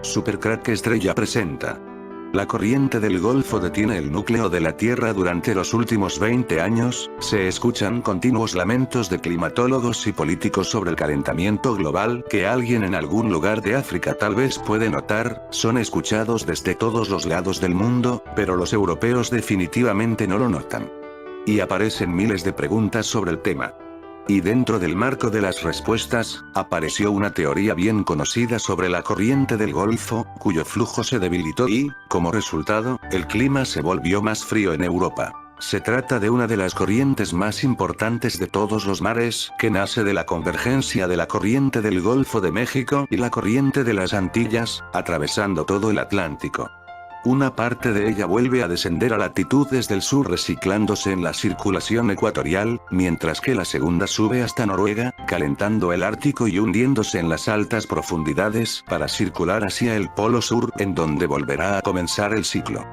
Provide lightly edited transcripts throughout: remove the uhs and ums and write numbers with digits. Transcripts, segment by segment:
Supercrack Estrella presenta. La corriente del Golfo detiene el núcleo de la Tierra durante los últimos 20 años, se escuchan continuos lamentos de climatólogos y políticos sobre el calentamiento global que alguien en algún lugar de África tal vez puede notar, son escuchados desde todos los lados del mundo, pero los europeos definitivamente no lo notan. Y aparecen miles de preguntas sobre el tema. Y dentro del marco de las respuestas, apareció una teoría bien conocida sobre la corriente del Golfo, cuyo flujo se debilitó y, como resultado, el clima se volvió más frío en Europa. Se trata de una de las corrientes más importantes de todos los mares, que nace de la convergencia de la corriente del Golfo de México y la corriente de las Antillas, atravesando todo el Atlántico. Una parte de ella vuelve a descender a latitudes del sur reciclándose en la circulación ecuatorial, mientras que la segunda sube hasta Noruega, calentando el Ártico y hundiéndose en las altas profundidades para circular hacia el polo sur, en donde volverá a comenzar el ciclo.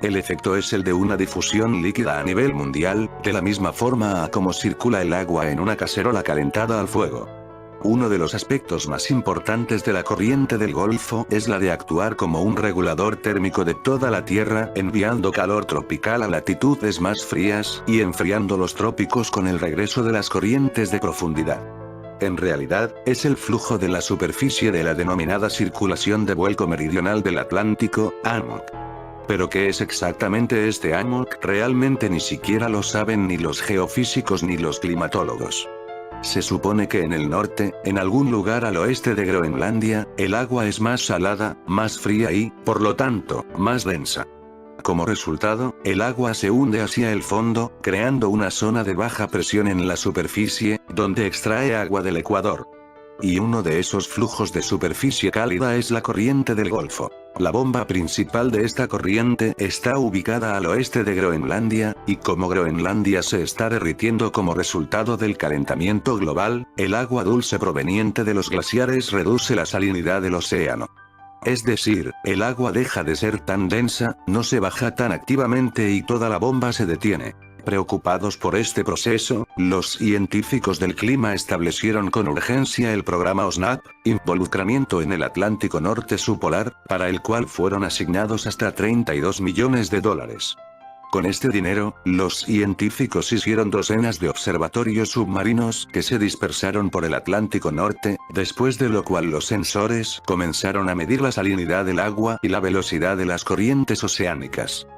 El efecto es el de una difusión líquida a nivel mundial, de la misma forma a como circula el agua en una cacerola calentada al fuego. Uno de los aspectos más importantes de la corriente del Golfo es la de actuar como un regulador térmico de toda la Tierra, enviando calor tropical a latitudes más frías, y enfriando los trópicos con el regreso de las corrientes de profundidad. En realidad, es el flujo de la superficie de la denominada circulación de vuelco meridional del Atlántico, AMOC. Pero ¿qué es exactamente este AMOC? Realmente ni siquiera lo saben ni los geofísicos ni los climatólogos. Se supone que en el norte, en algún lugar al oeste de Groenlandia, el agua es más salada, más fría y, por lo tanto, más densa. Como resultado, el agua se hunde hacia el fondo, creando una zona de baja presión en la superficie, donde extrae agua del Ecuador. Y uno de esos flujos de superficie cálida es la corriente del Golfo. La bomba principal de esta corriente está ubicada al oeste de Groenlandia, y como Groenlandia se está derritiendo como resultado del calentamiento global, el agua dulce proveniente de los glaciares reduce la salinidad del océano. Es decir, el agua deja de ser tan densa, no se baja tan activamente y toda la bomba se detiene. Preocupados por este proceso, los científicos del clima establecieron con urgencia el programa OSNAP, Involucramiento en el Atlántico Norte Subpolar, para el cual fueron asignados hasta $32 millones. Con este dinero, los científicos hicieron docenas de observatorios submarinos que se dispersaron por el Atlántico Norte, después de lo cual los sensores comenzaron a medir la salinidad del agua y la velocidad de las corrientes oceánicas.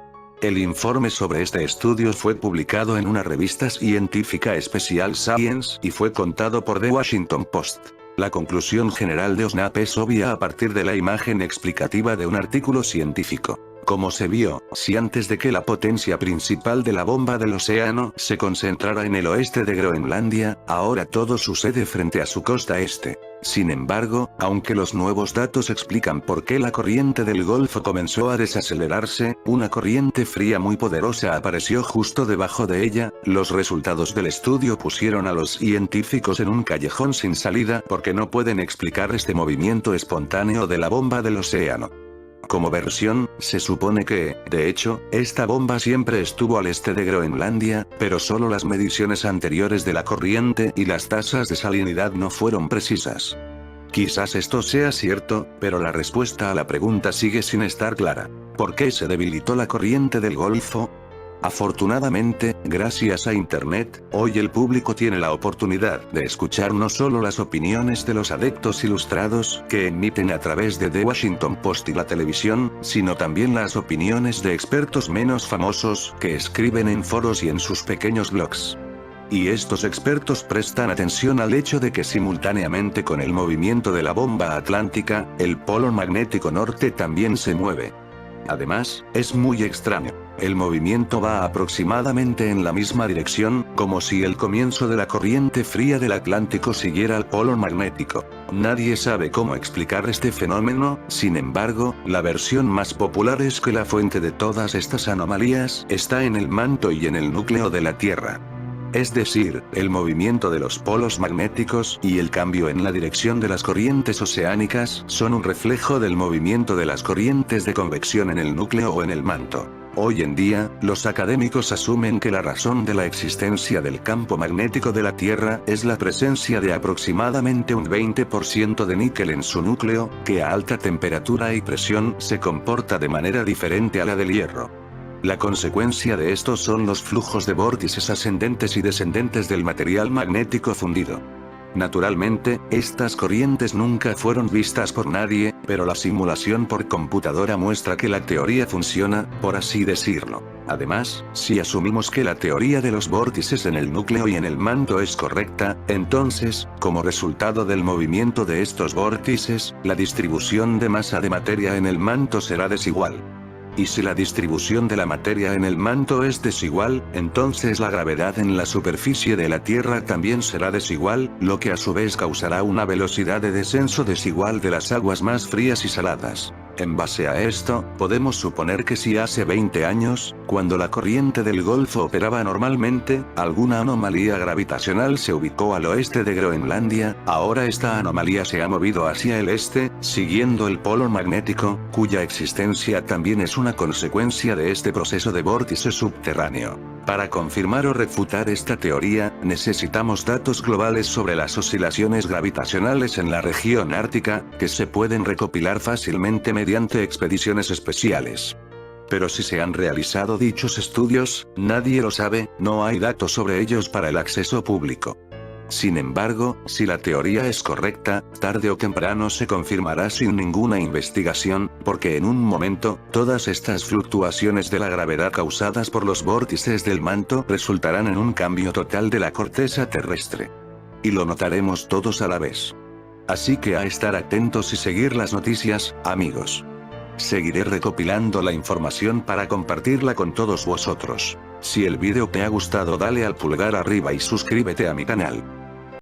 El informe sobre este estudio fue publicado en una revista científica especial Science y fue contado por The Washington Post. La conclusión general de OSNAP es obvia a partir de la imagen explicativa de un artículo científico. Como se vio, si antes de que la potencia principal de la bomba del océano se concentrara en el oeste de Groenlandia, ahora todo sucede frente a su costa este. Sin embargo, aunque los nuevos datos explican por qué la corriente del Golfo comenzó a desacelerarse, una corriente fría muy poderosa apareció justo debajo de ella, los resultados del estudio pusieron a los científicos en un callejón sin salida porque no pueden explicar este movimiento espontáneo de la bomba del océano. Como versión, se supone que, de hecho, esta bomba siempre estuvo al este de Groenlandia, pero solo las mediciones anteriores de la corriente y las tasas de salinidad no fueron precisas. Quizás esto sea cierto, pero la respuesta a la pregunta sigue sin estar clara. ¿Por qué se debilitó la corriente del Golfo? Afortunadamente, gracias a Internet, hoy el público tiene la oportunidad de escuchar no solo las opiniones de los adeptos ilustrados, que emiten a través de The Washington Post y la televisión, sino también las opiniones de expertos menos famosos, que escriben en foros y en sus pequeños blogs. Y estos expertos prestan atención al hecho de que simultáneamente con el movimiento de la bomba atlántica, el polo magnético norte también se mueve. Además, es muy extraño. El movimiento va aproximadamente en la misma dirección, como si el comienzo de la corriente fría del Atlántico siguiera al polo magnético. Nadie sabe cómo explicar este fenómeno, sin embargo, la versión más popular es que la fuente de todas estas anomalías está en el manto y en el núcleo de la Tierra. Es decir, el movimiento de los polos magnéticos y el cambio en la dirección de las corrientes oceánicas son un reflejo del movimiento de las corrientes de convección en el núcleo o en el manto. Hoy en día, los académicos asumen que la razón de la existencia del campo magnético de la Tierra es la presencia de aproximadamente un 20% de níquel en su núcleo, que a alta temperatura y presión se comporta de manera diferente a la del hierro. La consecuencia de esto son los flujos de vórtices ascendentes y descendentes del material magnético fundido. Naturalmente, estas corrientes nunca fueron vistas por nadie, pero la simulación por computadora muestra que la teoría funciona, por así decirlo. Además, si asumimos que la teoría de los vórtices en el núcleo y en el manto es correcta, entonces, como resultado del movimiento de estos vórtices, la distribución de masa de materia en el manto será desigual. Y si la distribución de la materia en el manto es desigual, entonces la gravedad en la superficie de la Tierra también será desigual, lo que a su vez causará una velocidad de descenso desigual de las aguas más frías y saladas. En base a esto, podemos suponer que si hace 20 años, cuando la corriente del Golfo operaba normalmente, alguna anomalía gravitacional se ubicó al oeste de Groenlandia, ahora esta anomalía se ha movido hacia el este, siguiendo el polo magnético, cuya existencia también es una consecuencia de este proceso de vórtice subterráneo. Para confirmar o refutar esta teoría, necesitamos datos globales sobre las oscilaciones gravitacionales en la región ártica, que se pueden recopilar fácilmente mediante expediciones especiales. Pero si se han realizado dichos estudios, nadie lo sabe, no hay datos sobre ellos para el acceso público. Sin embargo, si la teoría es correcta, tarde o temprano se confirmará sin ninguna investigación, porque en un momento, todas estas fluctuaciones de la gravedad causadas por los vórtices del manto resultarán en un cambio total de la corteza terrestre. Y lo notaremos todos a la vez. Así que a estar atentos y seguir las noticias, amigos. Seguiré recopilando la información para compartirla con todos vosotros. Si el vídeo te ha gustado, dale al pulgar arriba y suscríbete a mi canal.